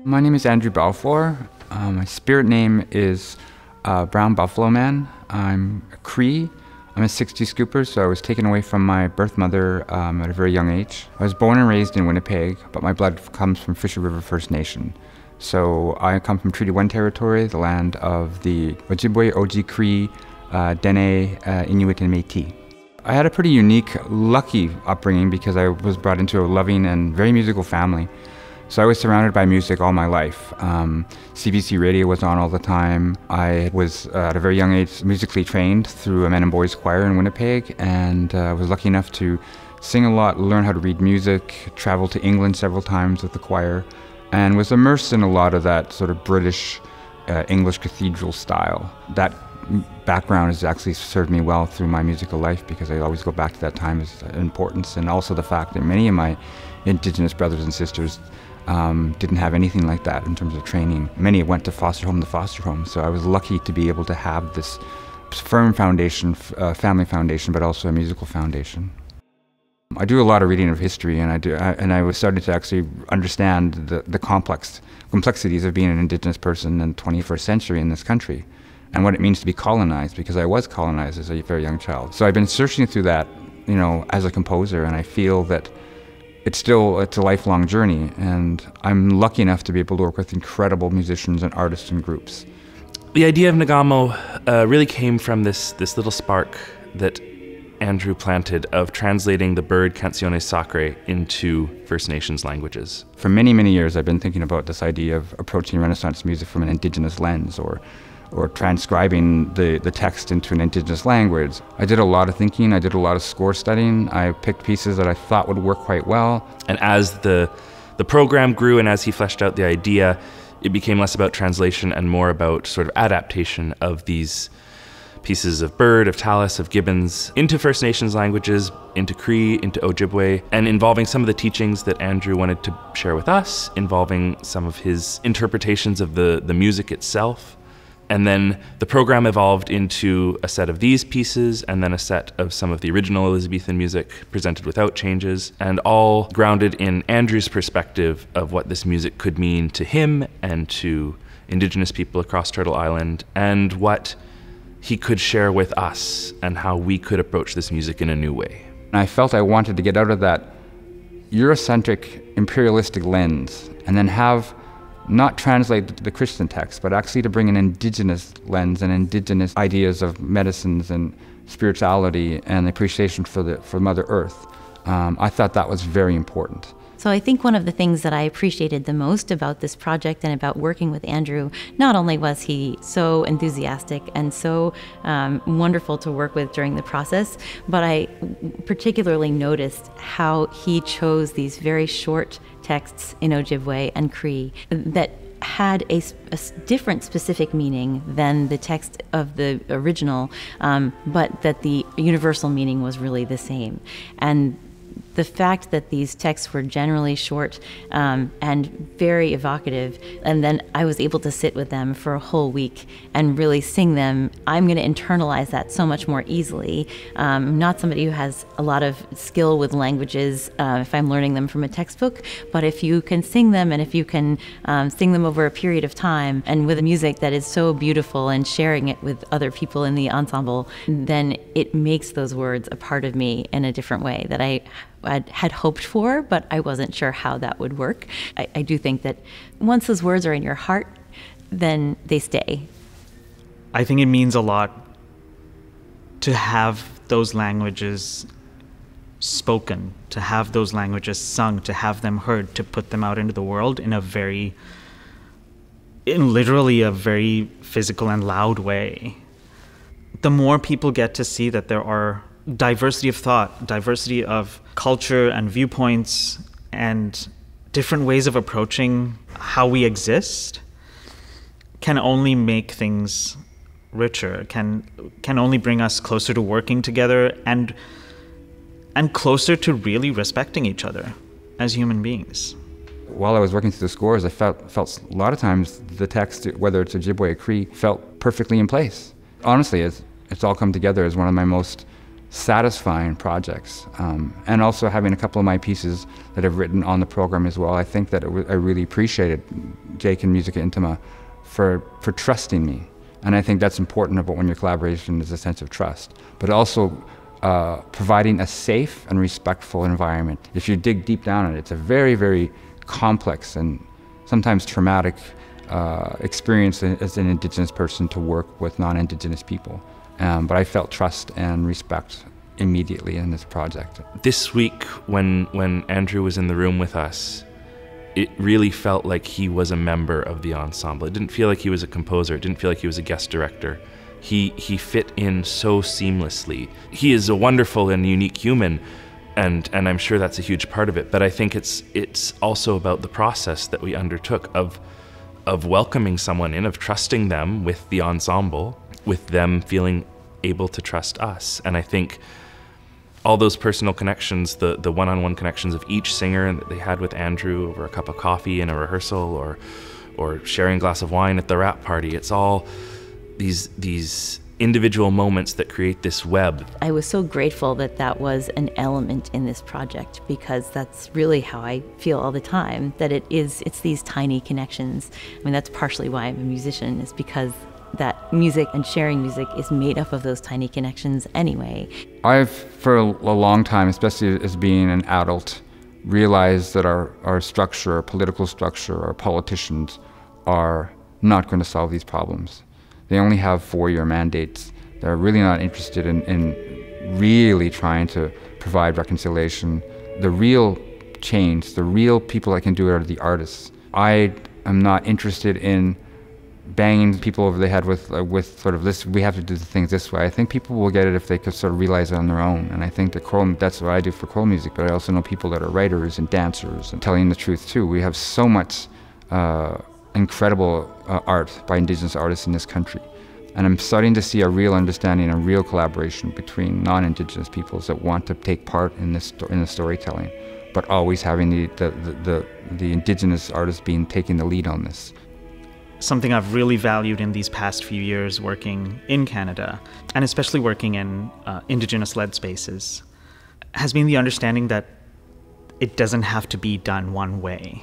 My name is Andrew Balfour. My spirit name is Brown Buffalo Man. I'm a Cree. I'm a 60s scooper, so I was taken away from my birth mother at a very young age. I was born and raised in Winnipeg, but my blood comes from Fisher River First Nation. So I come from Treaty 1 territory, the land of the Ojibwe, Oji, Cree, Dene, Inuit, and Métis. I had a pretty unique, lucky upbringing because I was brought into a loving and very musical family. So I was surrounded by music all my life. CBC radio was on all the time. I was, at a very young age, musically trained through a men and boys choir in Winnipeg, and was lucky enough to sing a lot, learn how to read music, travel to England several times with the choir, and was immersed in a lot of that sort of British English cathedral style. That background has actually served me well through my musical life because I always go back to that time as importance, and also the fact that many of my Indigenous brothers and sisters didn't have anything like that in terms of training. Many went to foster home, so I was lucky to be able to have this firm foundation, family foundation, but also a musical foundation. I do a lot of reading of history, and I was starting to actually understand the complexities of being an Indigenous person in the 21st century in this country, and what it means to be colonized, because I was colonized as a very young child. So I've been searching through that, as a composer, and I feel that it's a lifelong journey, and I'm lucky enough to be able to work with incredible musicians and artists and groups. The idea of Ngamo really came from this little spark that Andrew planted of translating the bird Canciones Sacre into First Nations languages. For many, many years, I've been thinking about this idea of approaching Renaissance music from an Indigenous lens, or transcribing the text into an Indigenous language. I did a lot of thinking, I did a lot of score studying, I picked pieces that I thought would work quite well. And as the program grew and as he fleshed out the idea, it became less about translation and more about sort of adaptation of these pieces of Bird, of Tallis, of Gibbons into First Nations languages, into Cree, into Ojibwe, and involving some of the teachings that Andrew wanted to share with us, involving some of his interpretations of the music itself. And then the program evolved into a set of these pieces, and then a set of some of the original Elizabethan music presented without changes, and all grounded in Andrew's perspective of what this music could mean to him and to Indigenous people across Turtle Island, and what he could share with us, and how we could approach this music in a new way. I felt I wanted to get out of that Eurocentric, imperialistic lens, and then not translate the Christian text, but actually to bring an Indigenous lens and Indigenous ideas of medicines and spirituality and appreciation for Mother Earth. I thought that was very important. So I think one of the things that I appreciated the most about this project and about working with Andrew, not only was he so enthusiastic and so wonderful to work with during the process, but I particularly noticed how he chose these very short texts in Ojibwe and Cree that had a different specific meaning than the text of the original, but that the universal meaning was really the same. And the fact that these texts were generally short and very evocative, and then I was able to sit with them for a whole week and really sing them, I'm going to internalize that so much more easily. I'm not somebody who has a lot of skill with languages if I'm learning them from a textbook, but if you can sing them, and if you can sing them over a period of time and with a music that is so beautiful and sharing it with other people in the ensemble, then it makes those words a part of me in a different way that I had hoped for, but I wasn't sure how that would work. I do think that once those words are in your heart, then they stay. I think it means a lot to have those languages spoken, to have those languages sung, to have them heard, to put them out into the world in literally a very physical and loud way. The more people get to see that there are diversity of thought, diversity of culture and viewpoints, and different ways of approaching how we exist, can only make things richer, can only bring us closer to working together and closer to really respecting each other as human beings. While I was working through the scores, I felt a lot of times the text, whether it's Ojibwe or Cree, felt perfectly in place. Honestly, it's all come together as one of my most satisfying projects. And also having a couple of my pieces that I've written on the program as well. I think that I really appreciated Jake and Musica Intima for trusting me. And I think that's important about when your collaboration is a sense of trust. But also providing a safe and respectful environment. If you dig deep down on it, it's a very, very complex and sometimes traumatic experience as an Indigenous person to work with non-Indigenous people. But I felt trust and respect immediately in this project. This week, when Andrew was in the room with us, it really felt like he was a member of the ensemble. It didn't feel like he was a composer. It didn't feel like he was a guest director. He fit in so seamlessly. He is a wonderful and unique human, and I'm sure that's a huge part of it. But I think it's also about the process that we undertook of welcoming someone in, of trusting them with the ensemble, with them feeling able to trust us. And I think all those personal connections, the one-on-one connections of each singer that they had with Andrew over a cup of coffee in a rehearsal or sharing a glass of wine at the wrap party, it's all these individual moments that create this web. I was so grateful that was an element in this project, because that's really how I feel all the time, that it's these tiny connections. I mean, that's partially why I'm a musician, is because that music and sharing music is made up of those tiny connections anyway. I've, for a long time, especially as being an adult, realized that our structure, our political structure, our politicians are not going to solve these problems. They only have 4-year mandates. They're really not interested in really trying to provide reconciliation. The real change, the real people that can do it are the artists. I am not interested in banging people over the head with sort of this, we have to do the things this way. I think people will get it if they could sort of realize it on their own. And I think that that's what I do for choral music, but I also know people that are writers and dancers and telling the truth too. We have so much incredible art by Indigenous artists in this country. And I'm starting to see a real understanding, a real collaboration between non-Indigenous peoples that want to take part in the storytelling, but always having the Indigenous artists taking the lead on this. Something I've really valued in these past few years working in Canada, and especially working in Indigenous-led spaces, has been the understanding that it doesn't have to be done one way.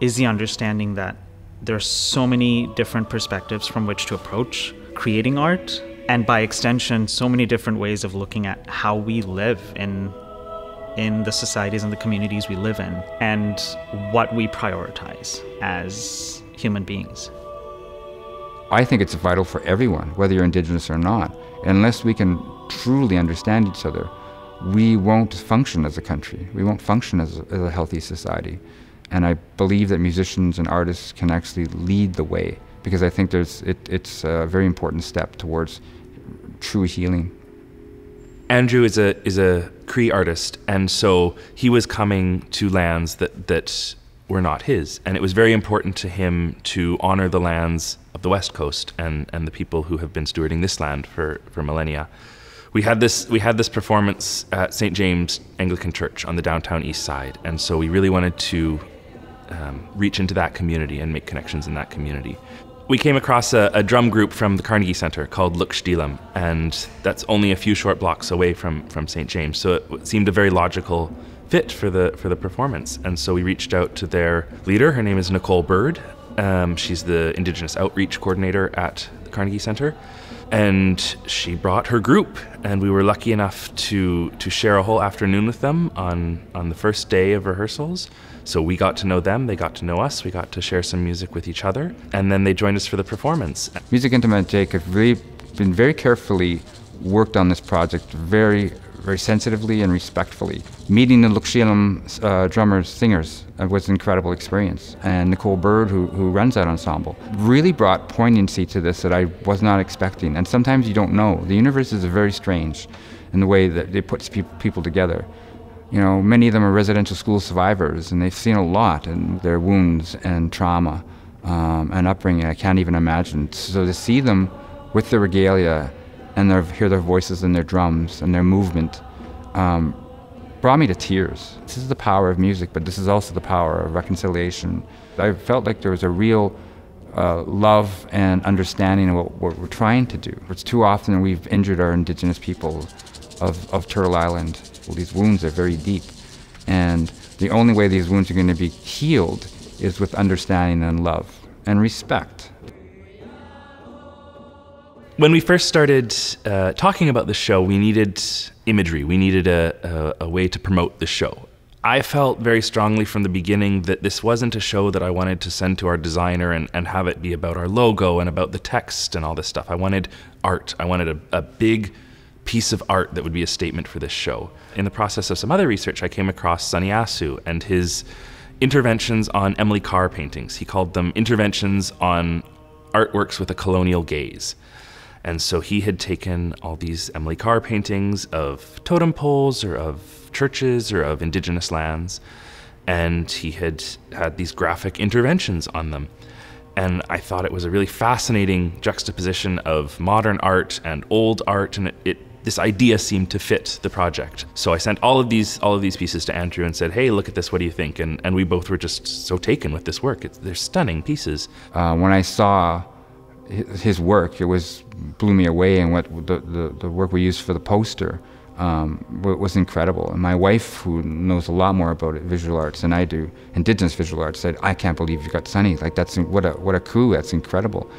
Is the understanding that there are so many different perspectives from which to approach creating art, and by extension, so many different ways of looking at how we live in the societies and the communities we live in, and what we prioritize as human beings. I think it's vital for everyone, whether you're Indigenous or not. Unless we can truly understand each other, we won't function as a country. We won't function as a healthy society. And I believe that musicians and artists can actually lead the way, because I think it's a very important step towards true healing. Andrew is a Cree artist, and so he was coming to lands that were not his, and it was very important to him to honor the lands of the West Coast and the people who have been stewarding this land for millennia. We had this performance at St. James Anglican Church on the downtown east side, and so we really wanted to reach into that community and make connections in that community. We came across a drum group from the Carnegie Center called Lukshdilam, and that's only a few short blocks away from St. James, so it seemed a very logical fit for the performance. And so we reached out to their leader. Her name is Nicole Bird. She's the Indigenous Outreach Coordinator at the Carnegie Center, and she brought her group, and we were lucky enough to share a whole afternoon with them on the first day of rehearsals. So we got to know them, they got to know us, we got to share some music with each other, and then they joined us for the performance. Musica Intima and Jake have really been very carefully worked on this project, very, very sensitively and respectfully. Meeting the Lukshdilam drummers, singers was an incredible experience. And Nicole Bird, who runs that ensemble, really brought poignancy to this that I was not expecting. And sometimes you don't know. The universe is very strange in the way that it puts people together. You know, many of them are residential school survivors, and they've seen a lot in their wounds and trauma and upbringing. I can't even imagine. So to see them with their regalia and hear their voices and their drums and their movement brought me to tears. This is the power of music, but this is also the power of reconciliation. I felt like there was a real love and understanding of what we're trying to do. It's too often we've injured our Indigenous people of Turtle Island. Well, these wounds are very deep. And the only way these wounds are going to be healed is with understanding and love and respect. When we first started talking about the show, we needed imagery. We needed a way to promote the show. I felt very strongly from the beginning that this wasn't a show that I wanted to send to our designer and have it be about our logo and about the text and all this stuff. I wanted art. I wanted a big piece of art that would be a statement for this show. In the process of some other research, I came across Sonny Asu and his interventions on Emily Carr paintings. He called them interventions on artworks with a colonial gaze. And so he had taken all these Emily Carr paintings of totem poles or of churches or of indigenous lands, and he had these graphic interventions on them. And I thought it was a really fascinating juxtaposition of modern art and old art, and this idea seemed to fit the project. So I sent all of these pieces to Andrew and said, hey, look at this, what do you think? And we both were just so taken with this work. They're stunning pieces. When I saw his work, blew me away, and what the work we used for the poster was incredible. And my wife, who knows a lot more about visual arts than I do, indigenous visual arts, said, I can't believe you got Sonny. Like, that's what a coup. That's incredible.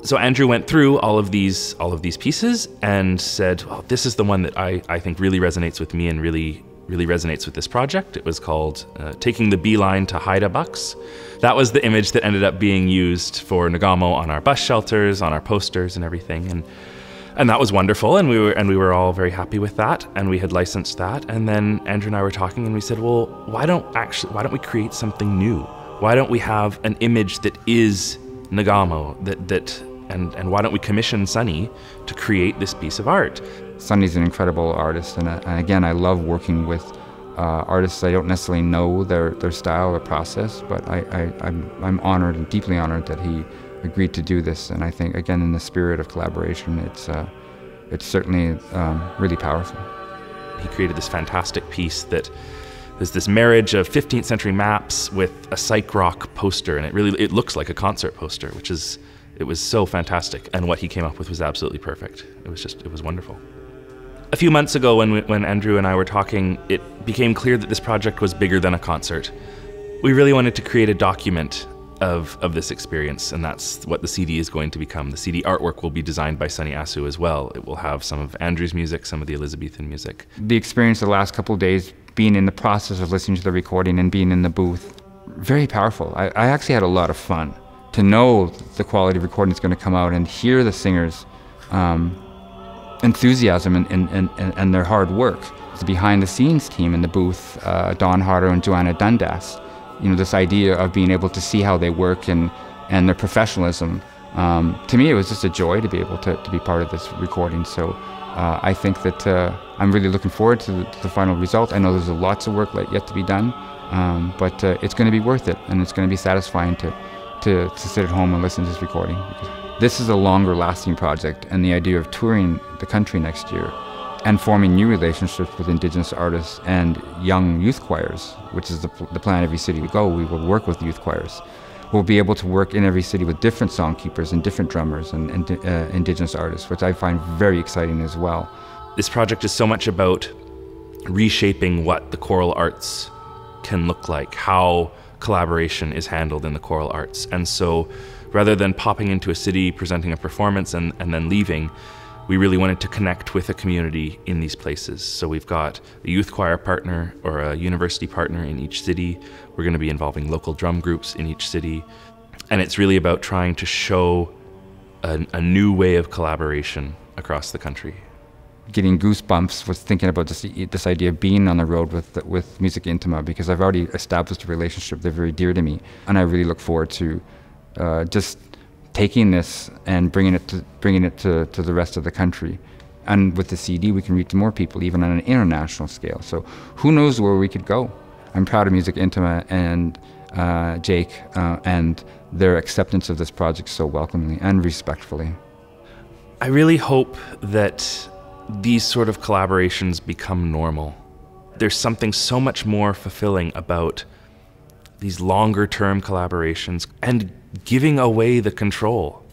So Andrew went through all of these pieces and said, well, this is the one that I think really resonates with me and really resonates with this project. It was called Taking the Beeline to Haida Bucks. That was the image that ended up being used for Nagamo on our bus shelters, on our posters and everything. And that was wonderful, and we were all very happy with that, and we had licensed that. And then Andrew and I were talking, and we said, well, why don't we create something new? Why don't we have an image that is Nagamo, and why don't we commission Sonny to create this piece of art? Sonny's an incredible artist, and again, I love working with artists. I don't necessarily know their style or process, but I'm honored and deeply honored that he agreed to do this. And I think, again, in the spirit of collaboration, it's certainly really powerful. He created this fantastic piece that is this marriage of 15th century maps with a psych rock poster, and it looks like a concert poster, it was so fantastic. And what he came up with was absolutely perfect. It was wonderful. A few months ago, when Andrew and I were talking, it became clear that this project was bigger than a concert. We really wanted to create a document of this experience, and that's what the CD is going to become. The CD artwork will be designed by Sonny Asu as well. It will have some of Andrew's music, some of the Elizabethan music. The experience of the last couple of days, being in the process of listening to the recording and being in the booth, very powerful. I actually had a lot of fun to know the quality of recording is going to come out and hear the singers' enthusiasm and their hard work. The behind-the-scenes team in the booth, Don Harder and Joanna Dundas, this idea of being able to see how they work and their professionalism. To me, it was just a joy to be able to be part of this recording. So I think that I'm really looking forward to the final result. I know there's lots of work yet to be done, but it's going to be worth it, and it's going to be satisfying to sit at home and listen to this recording. This is a longer lasting project, and the idea of touring the country next year and forming new relationships with Indigenous artists and young youth choirs, which is the plan every city we go. We will work with youth choirs. We'll be able to work in every city with different songkeepers and different drummers and Indigenous artists, which I find very exciting as well. This project is so much about reshaping what the choral arts can look like, how collaboration is handled in the choral arts. And so rather than popping into a city, presenting a performance and then leaving, we really wanted to connect with a community in these places. So we've got a youth choir partner or a university partner in each city. We're going to be involving local drum groups in each city. And it's really about trying to show a new way of collaboration across the country. Getting goosebumps was thinking about this idea of being on the road with Music Intima, because I've already established a relationship. They're very dear to me. And I really look forward to just taking this and bringing it to the rest of the country. And with the CD, we can reach more people, even on an international scale. So who knows where we could go? I'm proud of Music Intima and Jake and their acceptance of this project so welcomingly and respectfully. I really hope that these sort of collaborations become normal. There's something so much more fulfilling about these longer-term collaborations and giving away the control,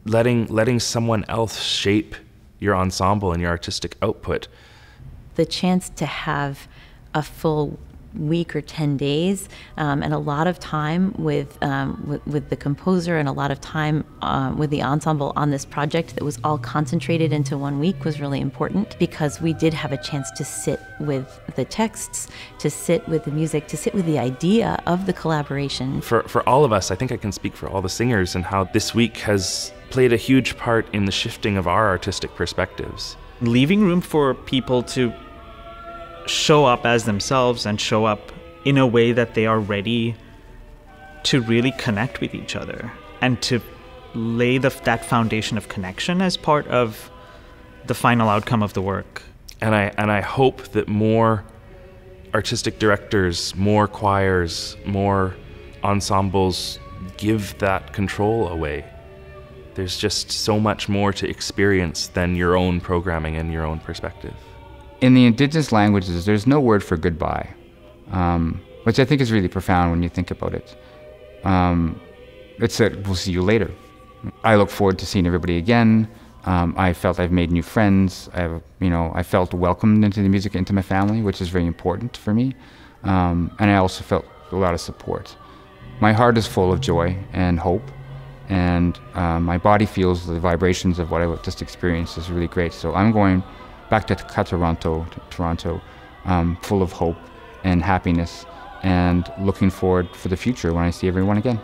letting someone else shape your ensemble and your artistic output. the chance to have a full week or 10 days and a lot of time with the composer and a lot of time with the ensemble on this project that was all concentrated into 1 week was really important, because we did have a chance to sit with the texts, to sit with the music, to sit with the idea of the collaboration. For all of us, I think I can speak for all the singers, and how this week has played a huge part in the shifting of our artistic perspectives. Leaving room for people to show up as themselves and show up in a way that they are ready to really connect with each other, and to lay that foundation of connection as part of the final outcome of the work. And I hope that more artistic directors, more choirs, more ensembles give that control away. There's just so much more to experience than your own programming and your own perspective. In the indigenous languages, there's no word for goodbye, which I think is really profound when you think about it. It's that we'll see you later. I look forward to seeing everybody again. I felt I've made new friends. I felt welcomed into the music, into my family, which is very important for me. And I also felt a lot of support. My heart is full of joy and hope, and my body feels the vibrations of what I just experienced is really great. So I'm going back to Toronto, full of hope and happiness, and looking forward for the future when I see everyone again.